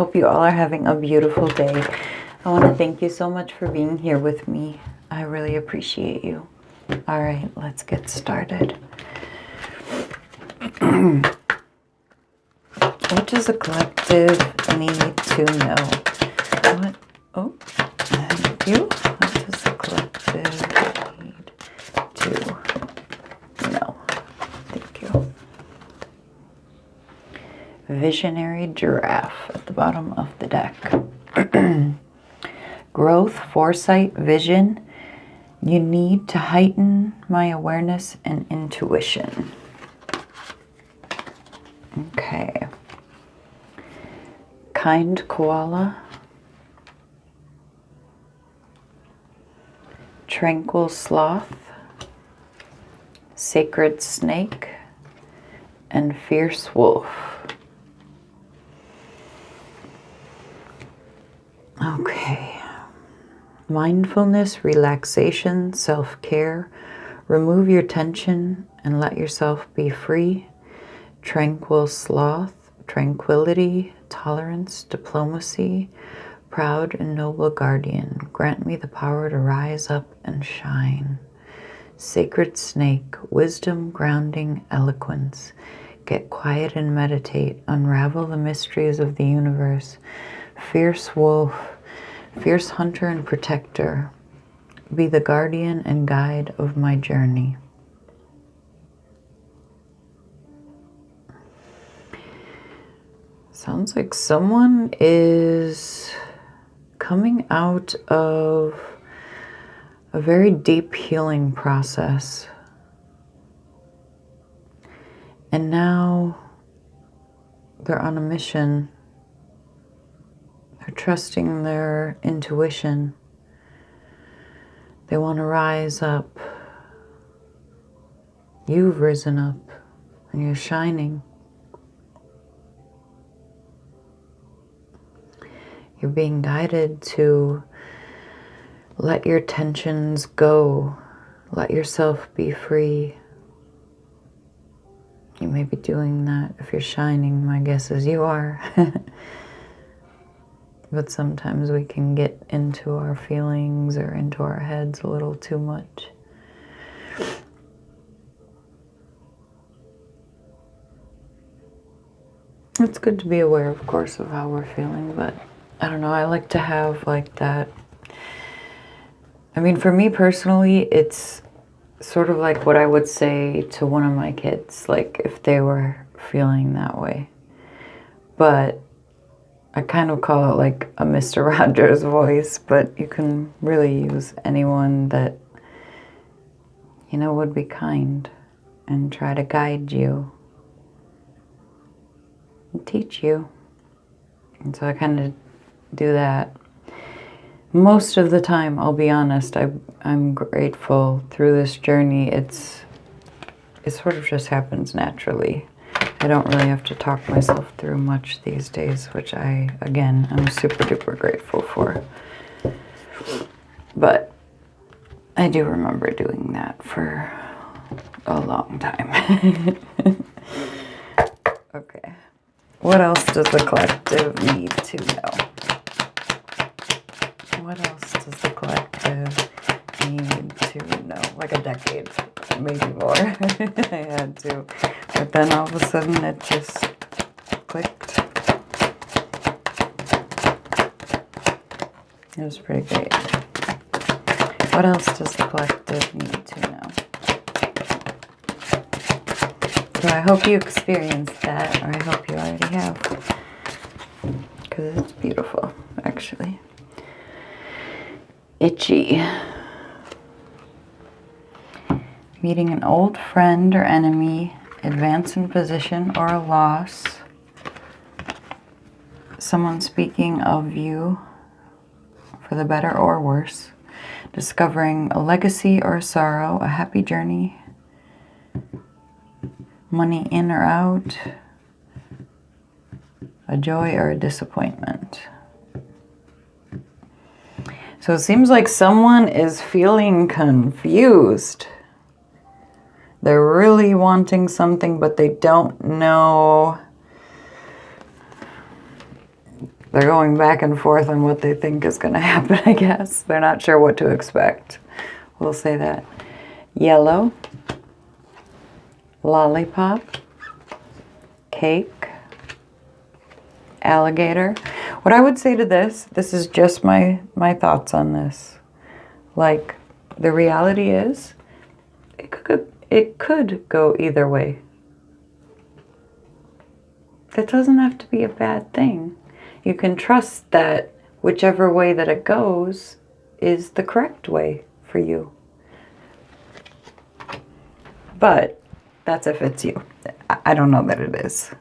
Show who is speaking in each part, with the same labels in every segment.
Speaker 1: hope you all are having a beautiful day. I want to thank you so much for being here with me. I really appreciate you. All right, let's get started. What does the collective need to know? What? Oh, thank you. What does the collective need to know? Thank you. Visionary giraffe at the bottom of the deck. Growth, foresight, vision. You need to heighten my awareness and intuition. Okay. Kind koala. Tranquil sloth. Sacred snake. And fierce wolf. Okay. Mindfulness, relaxation, self-care. Remove your tension and let yourself be free. Tranquil sloth, tranquility, tolerance, diplomacy, proud and noble guardian. Grant me the power to rise up and shine. Sacred snake, wisdom, grounding, eloquence. Get quiet and meditate. Unravel the mysteries of the universe. Fierce wolf, fierce hunter and protector. Be the guardian and guide of my journey. Sounds like someone is coming out of a very deep healing process. And now they're on a mission. They're trusting their intuition. They want to rise up. You've risen up and you're shining. You're being guided to let your tensions go. Let yourself be free. You may be doing that if you're shining. My guess is you are. But sometimes we can get into our feelings or into our heads a little too much. It's good to be aware, of course, of how we're feeling, but I don't know, I like to have like that. I mean, for me personally, it's sort of like what I would say to one of my kids, like if they were feeling that way. But I kind of call it like a Mr. Rogers voice, but you can really use anyone that, you know, would be kind and try to guide you and teach you. And so I kind of do that. Most of the time, I'll be honest, I'm grateful through this journey. It sort of just happens naturally. I don't really have to talk myself through much these days, which I'm super duper grateful for. But I do remember doing that for a long time. Okay. What else does the collective need to know? What else does the collective need to know? Like a decade, maybe more. I had to. But then all of a sudden it just clicked. It was pretty great. What else does the collective need to know? So I hope you experienced that, or I hope you already have. Because it's beautiful, actually. Itchy. Meeting an old friend or enemy, advance in position or a loss. Someone speaking of you for the better or worse. Discovering a legacy or a sorrow, a happy journey. Money in or out. A joy or a disappointment. So it seems like someone is feeling confused. They're really wanting something, but they don't know they're going back and forth on what they think is going to happen, I guess. They're not sure what to expect. We'll say that. Yellow, lollipop, cake, alligator. What I would say to this is just my thoughts on this. Like, the reality is, it could go either way. That doesn't have to be a bad thing. You can trust that whichever way that it goes is the correct way for you. But that's if it's you. I don't know that it is.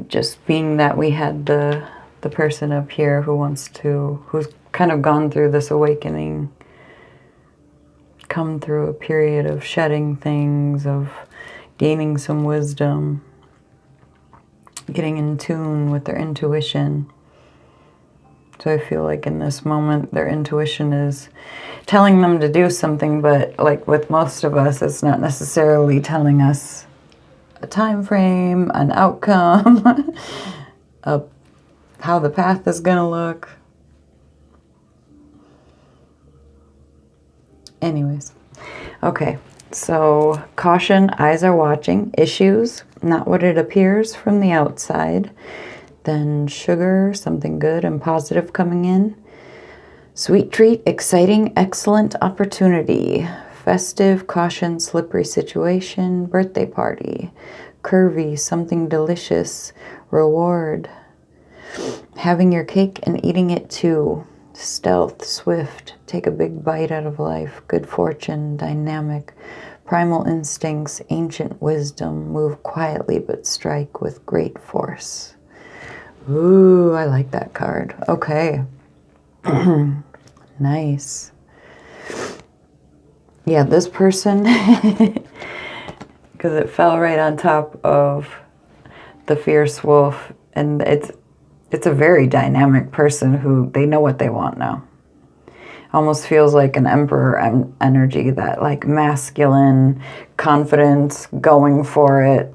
Speaker 1: Just being that we had the person up here who's kind of gone through this awakening, come through a period of shedding things, of gaining some wisdom, getting in tune with their intuition. So I feel like in this moment, their intuition is telling them to do something, but like with most of us, it's not necessarily telling us a time frame, an outcome, how the path is going to look. Anyways, okay, so caution, eyes are watching, issues, not what it appears from the outside. Then sugar, something good and positive coming in. Sweet treat, exciting, excellent opportunity. Festive, caution, slippery situation, birthday party. Curvy, something delicious, reward. Having your cake and eating it too. Stealth, swift, take a big bite out of life. Good fortune, dynamic. Primal instincts, ancient wisdom. Move quietly but strike with great force. Ooh, I like that card. Okay. Nice. Yeah, this person, because it fell right on top of the fierce wolf, and it's a very dynamic person who they know what they want now. Almost feels like an emperor energy, that like masculine confidence, going for it,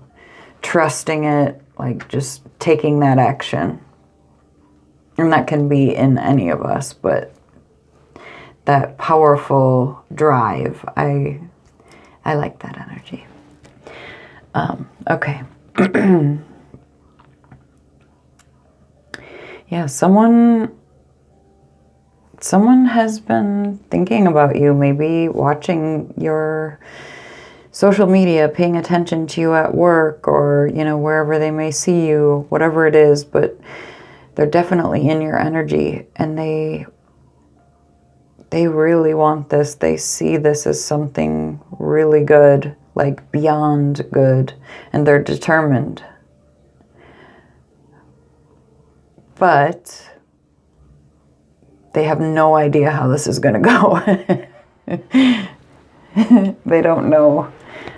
Speaker 1: trusting it, like just taking that action. And that can be in any of us, but that powerful drive, I like that energy. Okay. Yeah, someone has been thinking about you, maybe watching your social media, paying attention to you at work, or, you know, wherever they may see you, whatever it is, but they're definitely in your energy, and they really want this. They see this as something really good, like beyond good, and they're determined. But they have no idea how this is going to go. They don't know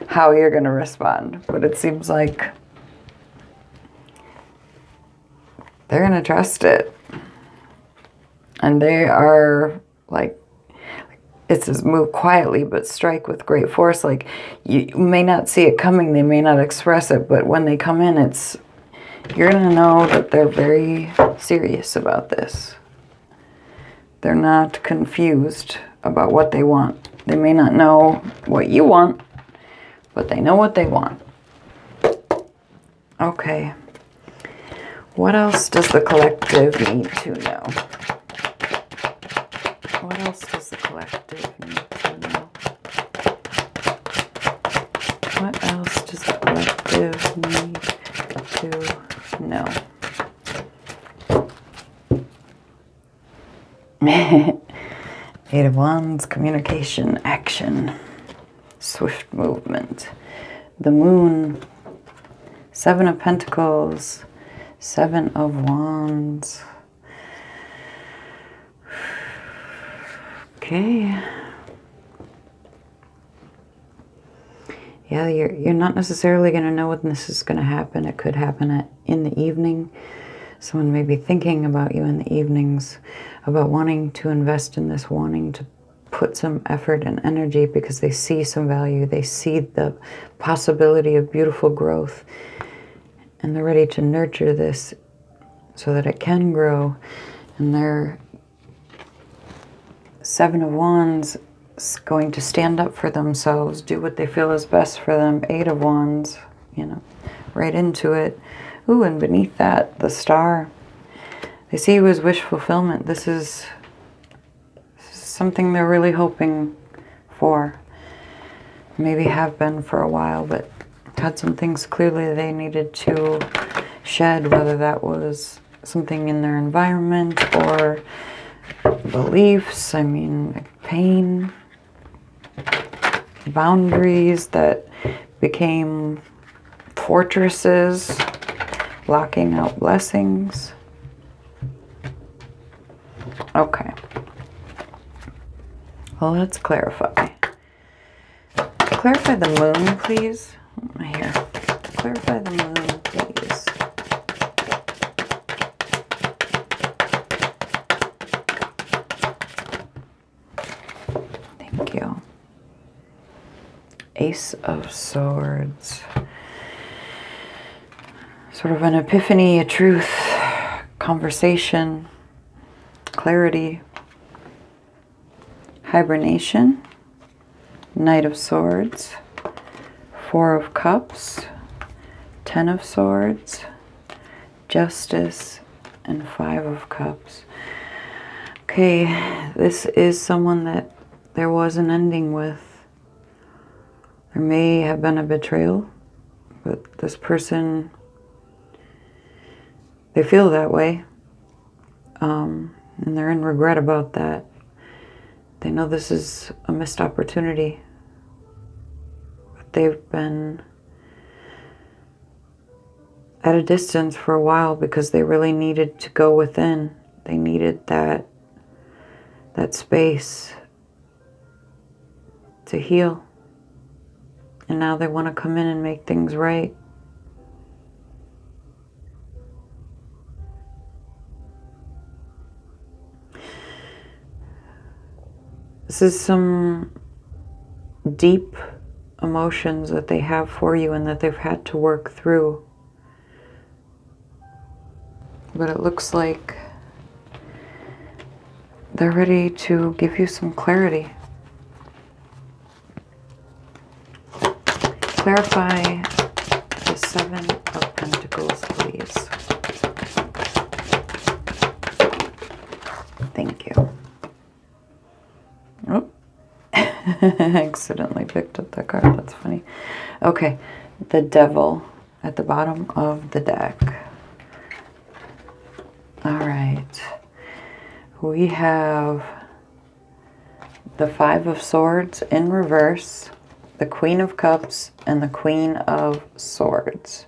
Speaker 1: how you're going to respond, but it seems like they're going to trust it. And they are like, it says move quietly but strike with great force. Like, you may not see it coming, they may not express it, but when they come in, you're going to know that they're very serious about this. They're not confused about what they want. They may not know what you want, but they know what they want. Okay. What else does the collective need to know? What else does the collective need to know? What else does the collective need to know? Eight of Wands, communication, action, swift movement. The Moon, Seven of Pentacles, Seven of Wands. Okay. Yeah, you're not necessarily going to know when this is going to happen. It could happen in the evening. Someone may be thinking about you in the evenings, about wanting to invest in this, wanting to put some effort and energy because they see some value. They see the possibility of beautiful growth, and they're ready to nurture this so that it can grow. And their Seven of Wands is going to stand up for themselves, do what they feel is best for them. Eight of Wands, you know, right into it. Ooh, and beneath that, the Star. They see you as wish fulfillment. This is something they're really hoping for. Maybe have been for a while, but had some things clearly they needed to shed, whether that was something in their environment or beliefs, I mean, pain, boundaries that became fortresses, blocking out blessings. Okay. Well, let's clarify. Clarify the moon, please. Here. Clarify the moon, please. Thank you. Ace of Swords. Sort of an epiphany, a truth, conversation, clarity, hibernation, Knight of Swords, Four of Cups, Ten of Swords, Justice, and Five of Cups. Okay, this is someone that there was an ending with. There may have been a betrayal, but this person, they feel that way. And they're in regret about that. They know this is a missed opportunity. But they've been at a distance for a while because they really needed to go within. They needed that space to heal. And now they want to come in and make things right. This is some deep emotions that they have for you and that they've had to work through. But it looks like they're ready to give you some clarity. Clarify the Seven of Pentacles, please. Thank you. Oh, I accidentally picked up that card. That's funny. Okay, the Devil at the bottom of the deck. All right. We have the Five of Swords in reverse, the Queen of Cups, and the Queen of Swords.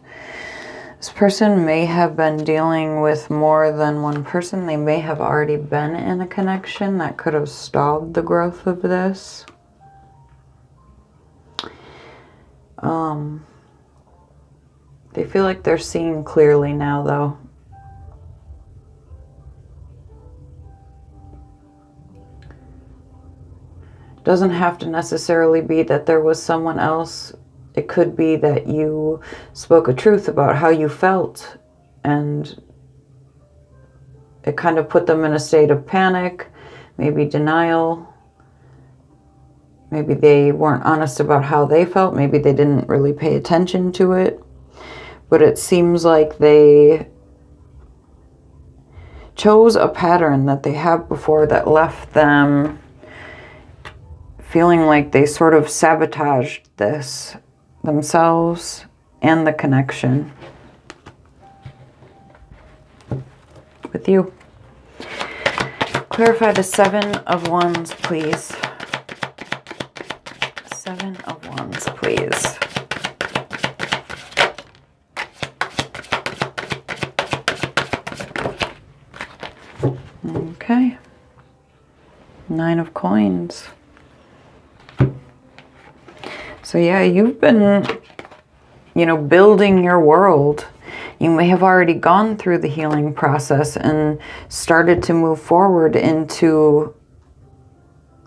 Speaker 1: This person may have been dealing with more than one person. They may have already been in a connection that could have stalled the growth of this. They feel like they're seeing clearly now, though. Doesn't have to necessarily be that there was someone else. It could be that you spoke a truth about how you felt and it kind of put them in a state of panic, maybe denial. Maybe they weren't honest about how they felt. Maybe they didn't really pay attention to it. But it seems like they chose a pattern that they have before that left them feeling like they sort of sabotaged this themselves and the connection with you. Clarify the Seven of Wands, please. Seven of Wands, please. Okay. Nine of Coins. So yeah, you've been, building your world. You may have already gone through the healing process and started to move forward into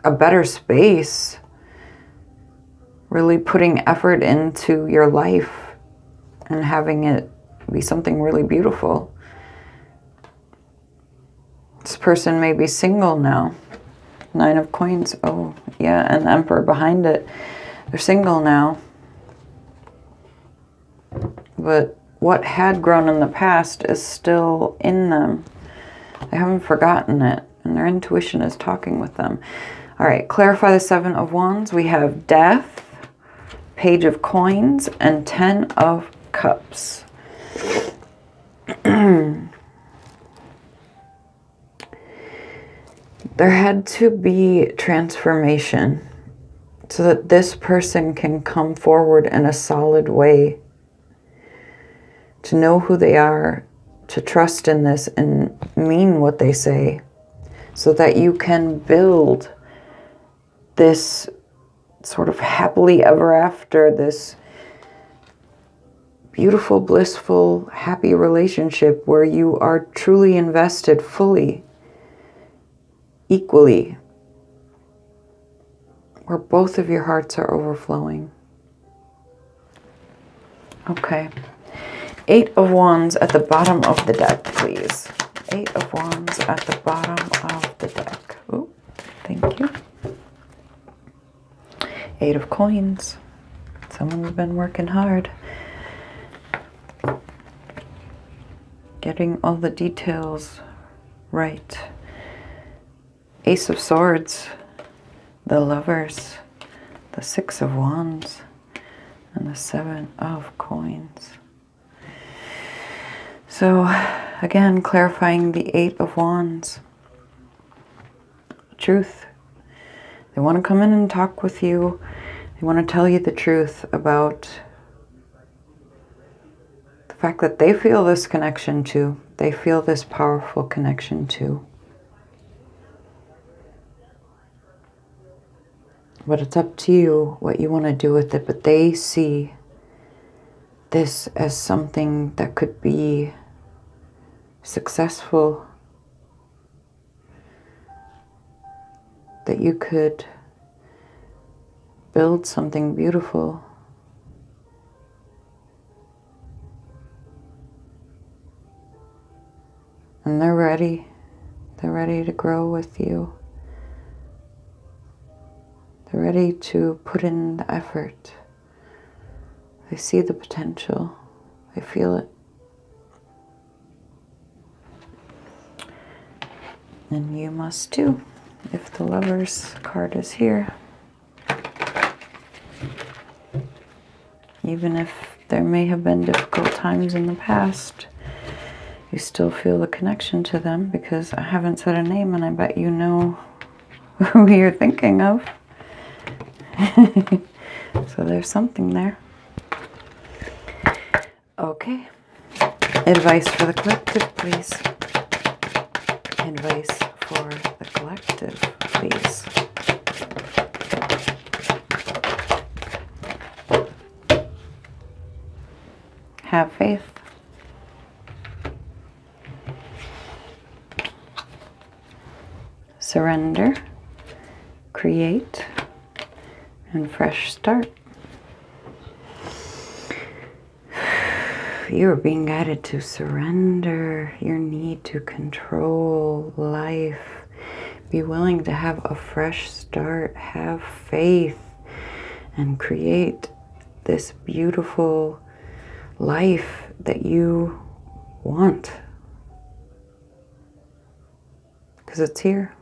Speaker 1: a better space. Really putting effort into your life and having it be something really beautiful. This person may be single now. 9 of Coins. Oh, yeah, and the Emperor behind it. They're single now. But what had grown in the past is still in them. They haven't forgotten it, and their intuition is talking with them. All right, clarify the 7 of Wands. We have Death, Page of Coins, and 10 of Cups. There had to be transformation so that this person can come forward in a solid way, to know who they are, to trust in this and mean what they say, so that you can build this sort of happily ever after, this beautiful, blissful, happy relationship where you are truly invested fully, equally, where both of your hearts are overflowing. Okay. 8 of Wands at the bottom of the deck, please. 8 of Wands at the bottom of the deck. Ooh, thank you. 8 of Coins. Someone's been working hard, getting all the details right. Ace of Swords, the Lovers, the 6 of Wands, and the 7 of Coins. So, again, clarifying the 8 of Wands. Truth. They want to come in and talk with you. They want to tell you the truth about the fact that they feel this connection too. They feel this powerful connection too. But it's up to you what you want to do with it. But they see this as something that could be successful, that you could build something beautiful. And they're ready. They're ready to grow with you. They're ready to put in the effort. They see the potential. They feel it. And you must too, if the Lovers card is here. Even if there may have been difficult times in the past, you still feel the connection to them, because I haven't said a name and I bet you know who you're thinking of. So there's something there. Okay. Advice for the collective, please. Advice for the collective, please. Have faith. Surrender. Create. And fresh start. You are being guided to surrender your need to control life. Be willing to have a fresh start. Have faith and create this beautiful life that you want. Because it's here.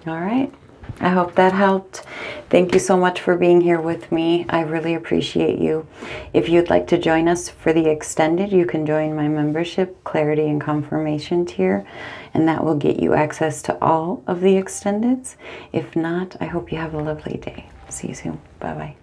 Speaker 1: All right. I hope that helped. Thank you so much for being here with me. I really appreciate you. If you'd like to join us for the extended, you can join my membership, Clarity and Confirmation tier, and that will get you access to all of the extendeds. If not, I hope you have a lovely day. See you soon. Bye-bye.